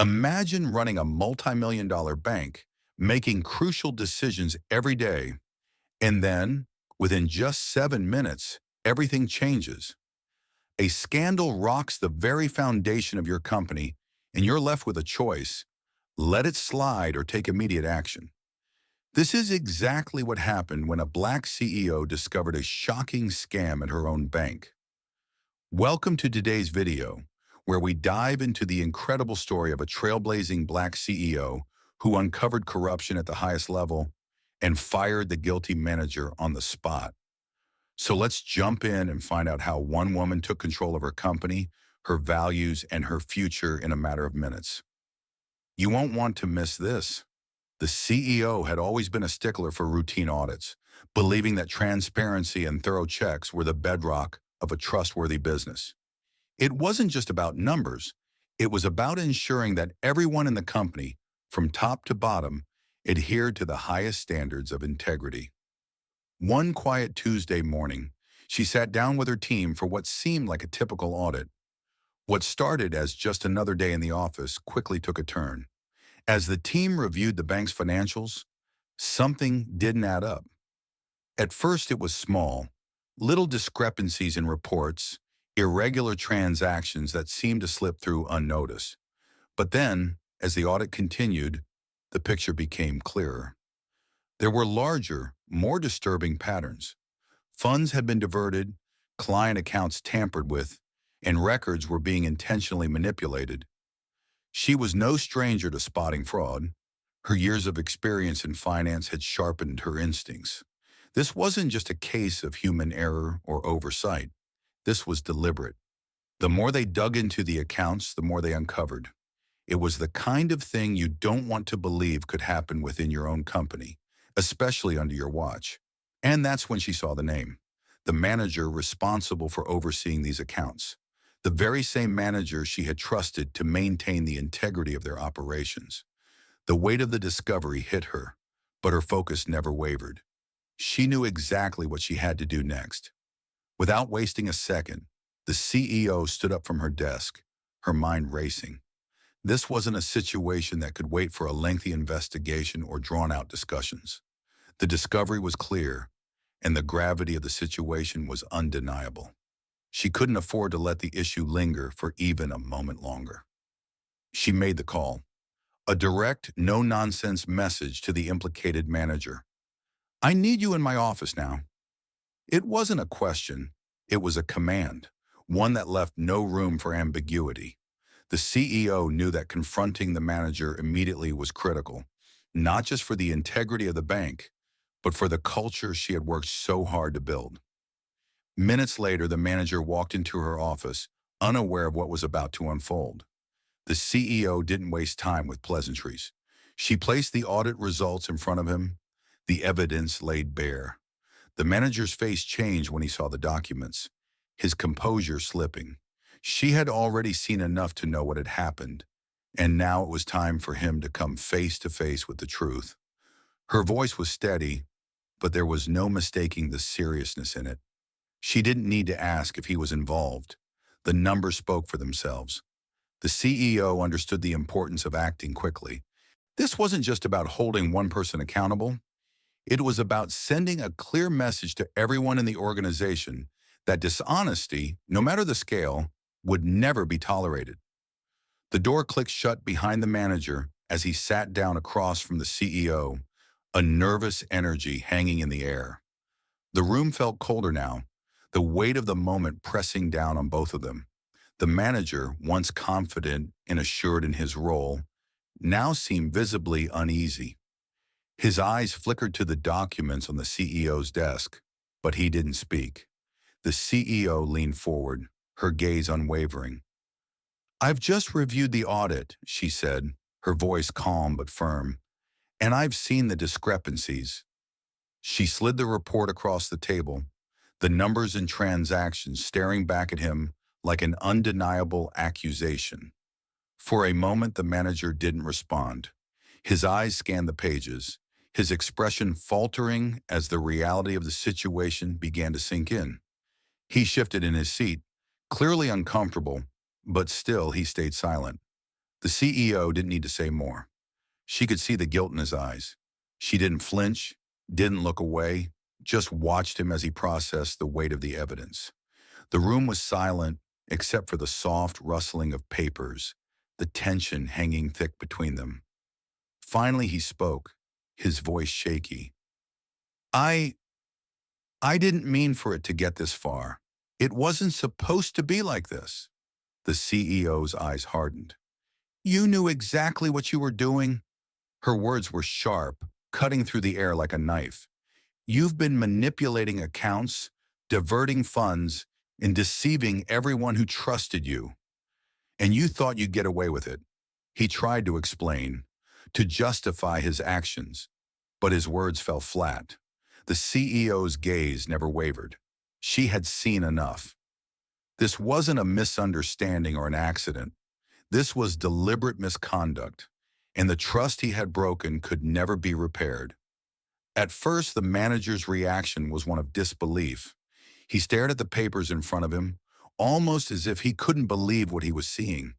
Imagine running a multi-million-dollar bank, making crucial decisions every day, and then, within just 7 minutes, everything changes. A scandal rocks the very foundation of your company, and you're left with a choice: let it slide or take immediate action. This is exactly what happened when a black CEO discovered a shocking scam at her own bank. Welcome to today's video, where we dive into the incredible story of a trailblazing black CEO who uncovered corruption at the highest level and fired the guilty manager on the spot. So let's jump in and find out how one woman took control of her company, her values, and her future in a matter of minutes. You won't want to miss this. The CEO had always been a stickler for routine audits, believing that transparency and thorough checks were the bedrock of a trustworthy business. It wasn't just about numbers. It was about ensuring that everyone in the company, from top to bottom, adhered to the highest standards of integrity. One quiet Tuesday morning, she sat down with her team for what seemed like a typical audit. What started as just another day in the office quickly took a turn. As the team reviewed the bank's financials, something didn't add up. At first it was small, little discrepancies in reports, irregular transactions that seemed to slip through unnoticed. But then, as the audit continued, the picture became clearer. There were larger, more disturbing patterns. Funds had been diverted, client accounts tampered with, and records were being intentionally manipulated. She was no stranger to spotting fraud. Her years of experience in finance had sharpened her instincts. This wasn't just a case of human error or oversight. This was deliberate. The more they dug into the accounts, the more they uncovered. It was the kind of thing you don't want to believe could happen within your own company, especially under your watch. And that's when she saw the name, the manager responsible for overseeing these accounts. The very same manager she had trusted to maintain the integrity of their operations. The weight of the discovery hit her, but her focus never wavered. She knew exactly what she had to do next. Without wasting a second, the CEO stood up from her desk, her mind racing. This wasn't a situation that could wait for a lengthy investigation or drawn-out discussions. The discovery was clear, and the gravity of the situation was undeniable. She couldn't afford to let the issue linger for even a moment longer. She made the call, a direct, no-nonsense message to the implicated manager. "I need you in my office now." It wasn't a question, it was a command, one that left no room for ambiguity. The CEO knew that confronting the manager immediately was critical, not just for the integrity of the bank, but for the culture she had worked so hard to build. Minutes later, the manager walked into her office, unaware of what was about to unfold. The CEO didn't waste time with pleasantries. She placed the audit results in front of him, the evidence laid bare. The manager's face changed when he saw the documents, his composure slipping. She had already seen enough to know what had happened, and now it was time for him to come face to face with the truth. Her voice was steady, but there was no mistaking the seriousness in it. She didn't need to ask if he was involved. The numbers spoke for themselves. The CEO understood the importance of acting quickly. This wasn't just about holding one person accountable. It was about sending a clear message to everyone in the organization that dishonesty, no matter the scale, would never be tolerated. The door clicked shut behind the manager as he sat down across from the CEO, a nervous energy hanging in the air. The room felt colder now, the weight of the moment pressing down on both of them. The manager, once confident and assured in his role, now seemed visibly uneasy. His eyes flickered to the documents on the CEO's desk, but he didn't speak. The CEO leaned forward, her gaze unwavering. "I've just reviewed the audit," she said, her voice calm but firm, "and I've seen the discrepancies." She slid the report across the table, the numbers and transactions staring back at him like an undeniable accusation. For a moment, the manager didn't respond. His eyes scanned the pages, his expression faltering as the reality of the situation began to sink in. He shifted in his seat, clearly uncomfortable, but still he stayed silent. The CEO didn't need to say more. She could see the guilt in his eyes. She didn't flinch, didn't look away, just watched him as he processed the weight of the evidence. The room was silent except for the soft rustling of papers, the tension hanging thick between them. Finally he spoke, his voice shaky. I I didn't mean for it to get this far. It wasn't supposed to be like this. The CEO's eyes hardened. You knew exactly what you were doing? Her words were sharp, cutting through the air like a knife. You've been manipulating accounts, diverting funds, and deceiving everyone who trusted you. And you thought you'd get away with it. He tried to explain, to justify his actions, but his words fell flat. The CEO's gaze never wavered. She had seen enough. This wasn't a misunderstanding or an accident. This was deliberate misconduct, and the trust he had broken could never be repaired. At first, the manager's reaction was one of disbelief. He stared at the papers in front of him, almost as if he couldn't believe what he was seeing.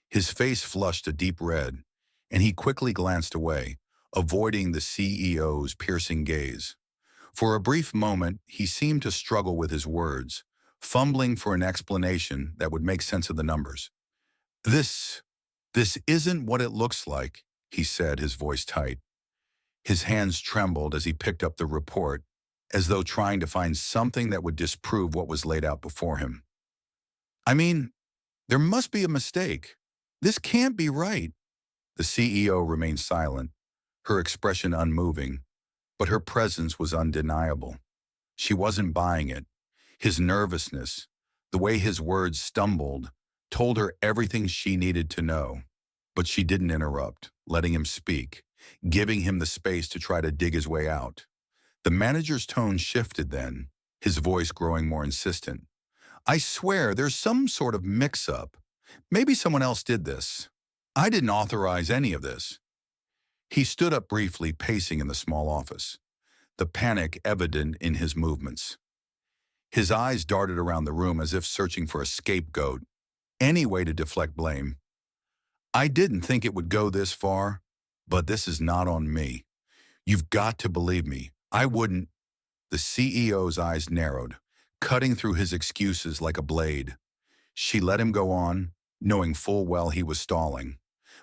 His face flushed a deep red, and he quickly glanced away, avoiding the CEO's piercing gaze. For a brief moment, he seemed to struggle with his words, fumbling for an explanation that would make sense of the numbers. This, this isn't what it looks like, he said, his voice tight. His hands trembled as he picked up the report, as though trying to find something that would disprove what was laid out before him. I mean, there must be a mistake. This can't be right. The CEO remained silent, her expression unmoving, but her presence was undeniable. She wasn't buying it. His nervousness, the way his words stumbled, told her everything she needed to know. But she didn't interrupt, letting him speak, giving him the space to try to dig his way out. The manager's tone shifted then, his voice growing more insistent. I swear there's some sort of mix-up. Maybe someone else did this. I didn't authorize any of this. He stood up briefly, pacing in the small office, the panic evident in his movements. His eyes darted around the room as if searching for a scapegoat, any way to deflect blame. I didn't think it would go this far, but this is not on me. You've got to believe me. I wouldn't. The CEO's eyes narrowed, cutting through his excuses like a blade. She let him go on, knowing full well he was stalling.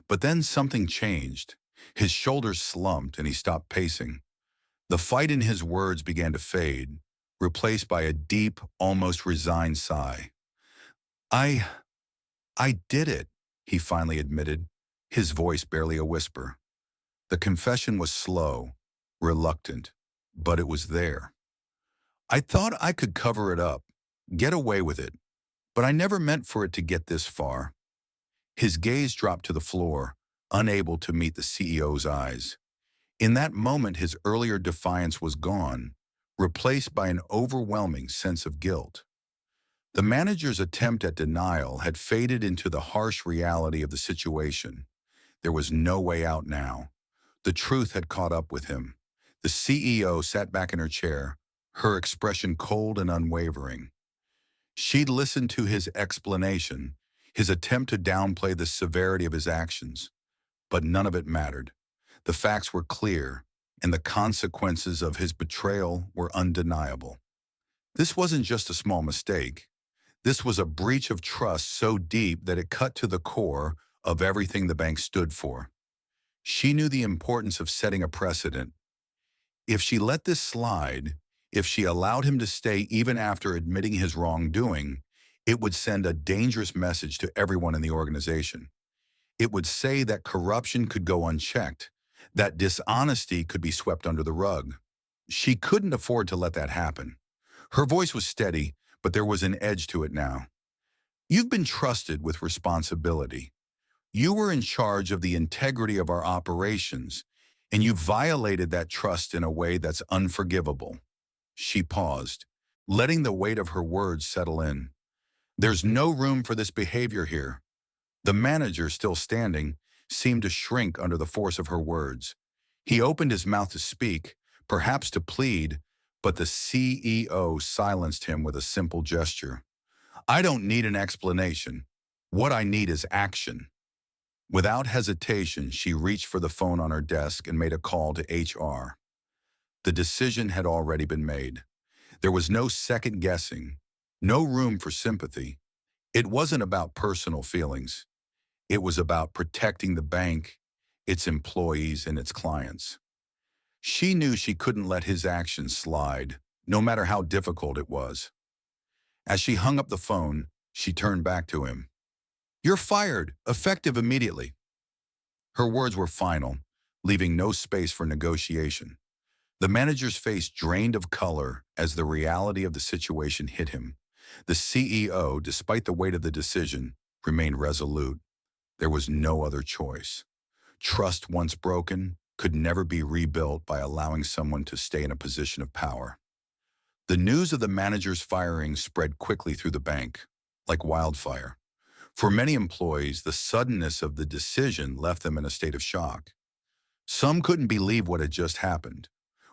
But then something changed. His shoulders slumped and he stopped pacing. The fight in his words began to fade, replaced by a deep, almost resigned sigh. I I did it, he finally admitted, his voice barely a whisper. The confession was slow, reluctant, but it was there. I thought I could cover it up, get away with it, but I never meant for it to get this far. His gaze dropped to the floor, unable to meet the CEO's eyes. In that moment, his earlier defiance was gone, replaced by an overwhelming sense of guilt. The manager's attempt at denial had faded into the harsh reality of the situation. There was no way out now. The truth had caught up with him. The CEO sat back in her chair, her expression cold and unwavering. She'd listened to his explanation, his attempt to downplay the severity of his actions, but none of it mattered. The facts were clear, and the consequences of his betrayal were undeniable. This wasn't just a small mistake. This was a breach of trust so deep that it cut to the core of everything the bank stood for. She knew the importance of setting a precedent. If she let this slide, if she allowed him to stay even after admitting his wrongdoing, it would send a dangerous message to everyone in the organization. It would say that corruption could go unchecked, that dishonesty could be swept under the rug. She couldn't afford to let that happen. Her voice was steady, but there was an edge to it now. You've been trusted with responsibility. You were in charge of the integrity of our operations, and you violated that trust in a way that's unforgivable. She paused, letting the weight of her words settle in. There's no room for this behavior here. The manager, still standing, seemed to shrink under the force of her words. He opened his mouth to speak, perhaps to plead, but the CEO silenced him with a simple gesture. I don't need an explanation. What I need is action. Without hesitation, she reached for the phone on her desk and made a call to HR. The decision had already been made. There was no second guessing, no room for sympathy. It wasn't about personal feelings. It was about protecting the bank, its employees, and its clients. She knew she couldn't let his actions slide, no matter how difficult it was. As she hung up the phone, she turned back to him. "You're fired, effective immediately." Her words were final, leaving no space for negotiation. The manager's face drained of color as the reality of the situation hit him. The CEO, despite the weight of the decision, remained resolute. There was no other choice. Trust, once broken, could never be rebuilt by allowing someone to stay in a position of power. The news of the manager's firing spread quickly through the bank, like wildfire. For many employees, the suddenness of the decision left them in a state of shock. Some couldn't believe what had just happened,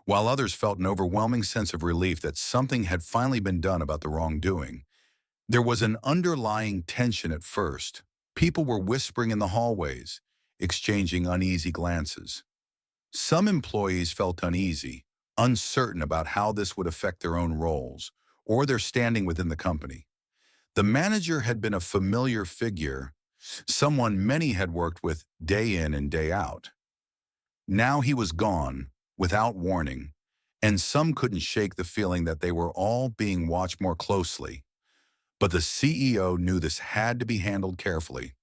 while others felt an overwhelming sense of relief that something had finally been done about the wrongdoing. There was an underlying tension at first. People were whispering in the hallways, exchanging uneasy glances. Some employees felt uneasy, uncertain about how this would affect their own roles or their standing within the company. The manager had been a familiar figure, someone many had worked with day in and day out. Now he was gone, without warning, and some couldn't shake the feeling that they were all being watched more closely. But the CEO knew this had to be handled carefully.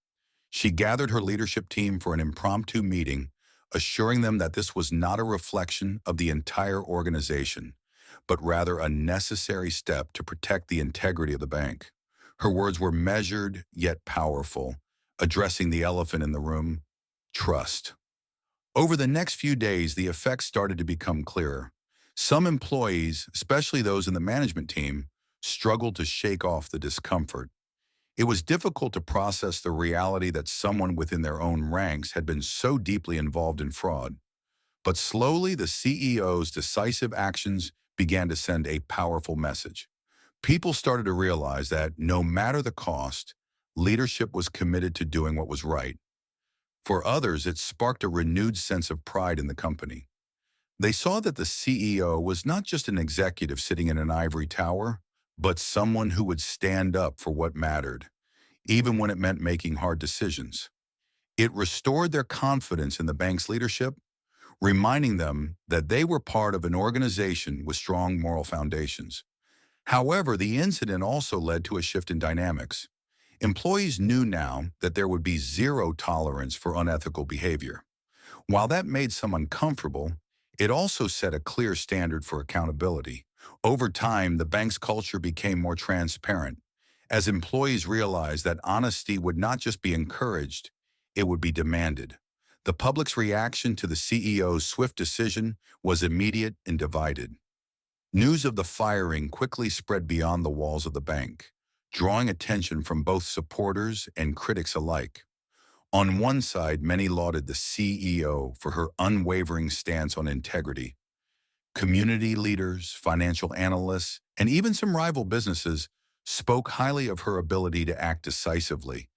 She gathered her leadership team for an impromptu meeting, assuring them that this was not a reflection of the entire organization, but rather a necessary step to protect the integrity of the bank. Her words were measured yet powerful, addressing the elephant in the room: trust. Over the next few days, the effects started to become clearer. Some employees, especially those in the management team, struggled to shake off the discomfort. It was difficult to process the reality that someone within their own ranks had been so deeply involved in fraud. But slowly, the CEO's decisive actions began to send a powerful message. People started to realize that no matter the cost, leadership was committed to doing what was right. For others, it sparked a renewed sense of pride in the company. They saw that the CEO was not just an executive sitting in an ivory tower, but someone who would stand up for what mattered, even when it meant making hard decisions. It restored their confidence in the bank's leadership, reminding them that they were part of an organization with strong moral foundations. However, the incident also led to a shift in dynamics. Employees knew now that there would be zero tolerance for unethical behavior. While that made some uncomfortable, it also set a clear standard for accountability. Over time, the bank's culture became more transparent, as employees realized that honesty would not just be encouraged, it would be demanded. The public's reaction to the CEO's swift decision was immediate and divided. News of the firing quickly spread beyond the walls of the bank, drawing attention from both supporters and critics alike. On one side, many lauded the CEO for her unwavering stance on integrity. Community leaders, financial analysts, and even some rival businesses spoke highly of her ability to act decisively,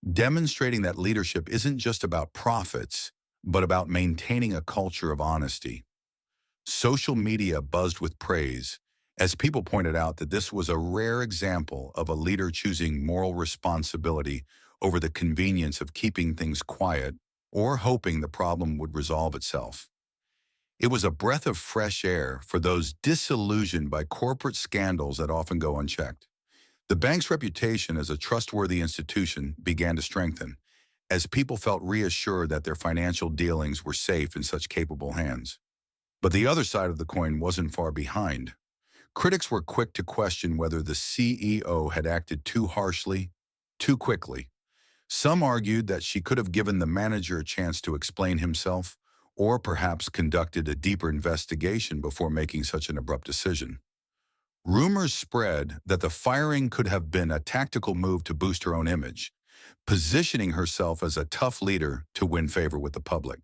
demonstrating that leadership isn't just about profits, but about maintaining a culture of honesty. Social media buzzed with praise, as people pointed out that this was a rare example of a leader choosing moral responsibility over the convenience of keeping things quiet or hoping the problem would resolve itself. It was a breath of fresh air for those disillusioned by corporate scandals that often go unchecked. The bank's reputation as a trustworthy institution began to strengthen, as people felt reassured that their financial dealings were safe in such capable hands. But the other side of the coin wasn't far behind. Critics were quick to question whether the CEO had acted too harshly, too quickly. Some argued that she could have given the manager a chance to explain himself, or perhaps conducted a deeper investigation before making such an abrupt decision. Rumors spread that the firing could have been a tactical move to boost her own image, positioning herself as a tough leader to win favor with the public.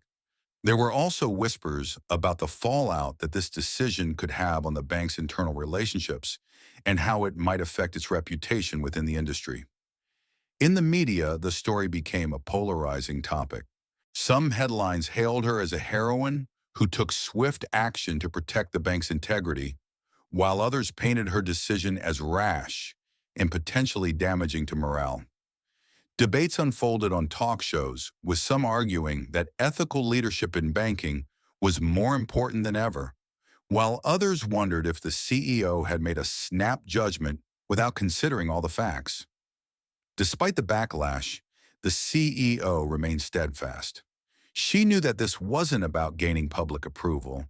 There were also whispers about the fallout that this decision could have on the bank's internal relationships and how it might affect its reputation within the industry. In the media, the story became a polarizing topic. Some headlines hailed her as a heroine who took swift action to protect the bank's integrity, while others painted her decision as rash and potentially damaging to morale. Debates unfolded on talk shows, with some arguing that ethical leadership in banking was more important than ever, while others wondered if the CEO had made a snap judgment without considering all the facts. Despite the backlash, the CEO remained steadfast. She knew that this wasn't about gaining public approval.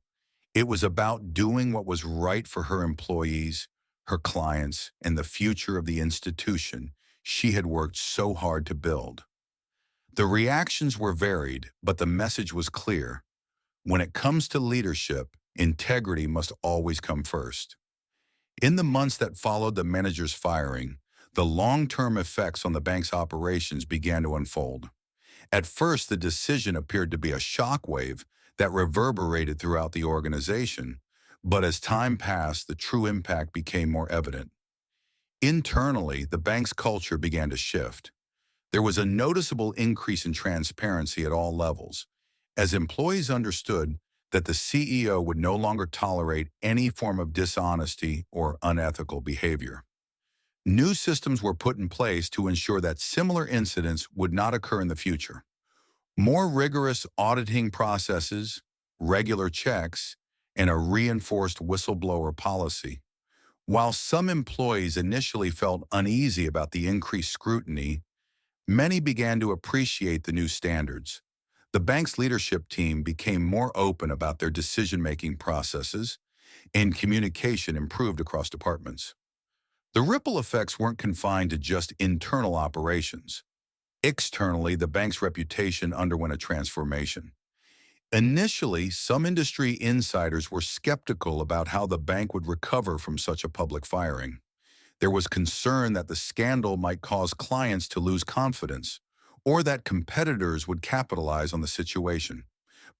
It was about doing what was right for her employees, her clients, and the future of the institution she had worked so hard to build. The reactions were varied, but the message was clear. When it comes to leadership, integrity must always come first. In the months that followed the manager's firing, the long-term effects on the bank's operations began to unfold. At first, the decision appeared to be a shockwave that reverberated throughout the organization, but as time passed, the true impact became more evident. Internally, the bank's culture began to shift. There was a noticeable increase in transparency at all levels, as employees understood that the CEO would no longer tolerate any form of dishonesty or unethical behavior. New systems were put in place to ensure that similar incidents would not occur in the future. More rigorous auditing processes, regular checks, and a reinforced whistleblower policy. While some employees initially felt uneasy about the increased scrutiny, many began to appreciate the new standards. The bank's leadership team became more open about their decision-making processes, and communication improved across departments. The ripple effects weren't confined to just internal operations. Externally, the bank's reputation underwent a transformation. Initially, some industry insiders were skeptical about how the bank would recover from such a public firing. There was concern that the scandal might cause clients to lose confidence, or that competitors would capitalize on the situation.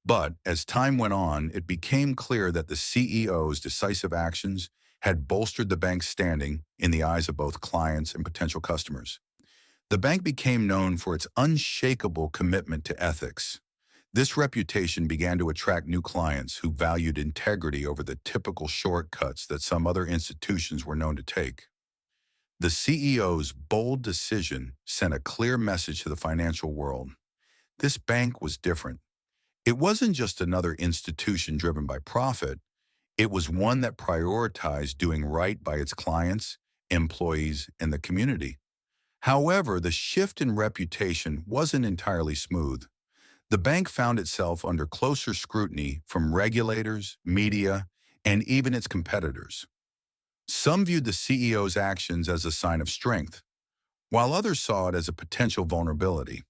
But as time went on, it became clear that the CEO's decisive actions had bolstered the bank's standing in the eyes of both clients and potential customers. The bank became known for its unshakable commitment to ethics. This reputation began to attract new clients who valued integrity over the typical shortcuts that some other institutions were known to take. The CEO's bold decision sent a clear message to the financial world. This bank was different. It wasn't just another institution driven by profit. It was one that prioritized doing right by its clients, employees, and the community. However, the shift in reputation wasn't entirely smooth. The bank found itself under closer scrutiny from regulators, media, and even its competitors. Some viewed the CEO's actions as a sign of strength, while others saw it as a potential vulnerability.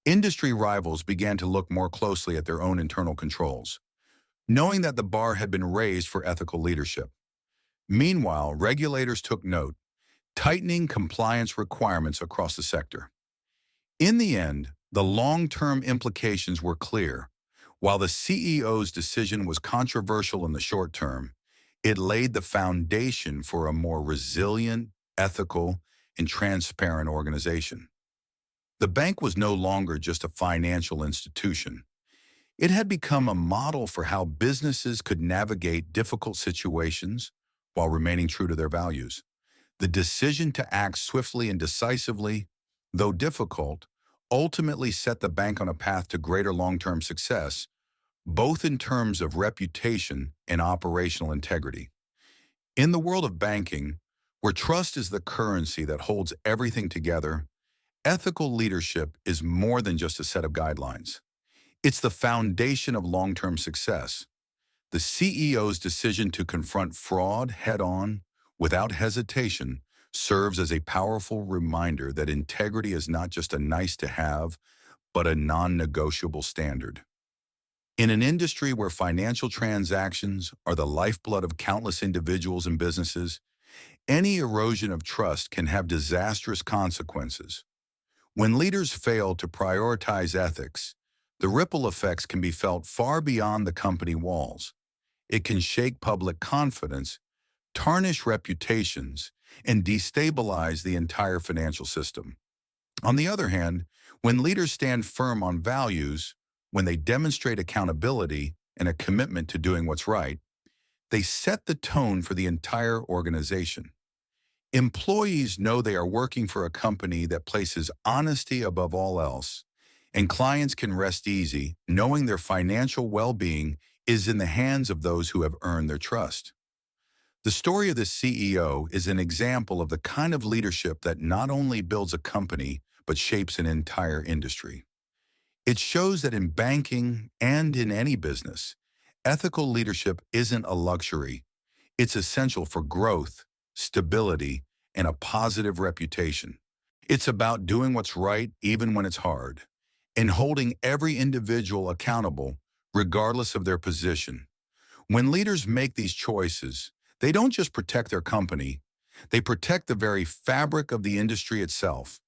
Industry rivals began to look more closely at their own internal controls, knowing that the bar had been raised for ethical leadership. Meanwhile, regulators took note, tightening compliance requirements across the sector. In the end, the long-term implications were clear. While the CEO's decision was controversial in the short term, it laid the foundation for a more resilient, ethical, and transparent organization. The bank was no longer just a financial institution. It had become a model for how businesses could navigate difficult situations while remaining true to their values. The decision to act swiftly and decisively, though difficult, ultimately set the bank on a path to greater long-term success, both in terms of reputation and operational integrity. In the world of banking, where trust is the currency that holds everything together, ethical leadership is more than just a set of guidelines. It's the foundation of long-term success. The CEO's decision to confront fraud head-on, without hesitation, serves as a powerful reminder that integrity is not just a nice-to-have, but a non-negotiable standard. In an industry where financial transactions are the lifeblood of countless individuals and businesses, any erosion of trust can have disastrous consequences. When leaders fail to prioritize ethics, the ripple effects can be felt far beyond the company walls. It can shake public confidence, tarnish reputations, and destabilize the entire financial system. On the other hand, when leaders stand firm on values, when they demonstrate accountability and a commitment to doing what's right, they set the tone for the entire organization. Employees know they are working for a company that places honesty above all else, and clients can rest easy knowing their financial well-being is in the hands of those who have earned their trust. The story of the CEO is an example of the kind of leadership that not only builds a company, but shapes an entire industry. It shows that in banking and in any business, ethical leadership isn't a luxury. It's essential for growth, stability, and a positive reputation. It's about doing what's right even when it's hard, and holding every individual accountable regardless of their position. When leaders make these choices, they don't just protect their company, they protect the very fabric of the industry itself.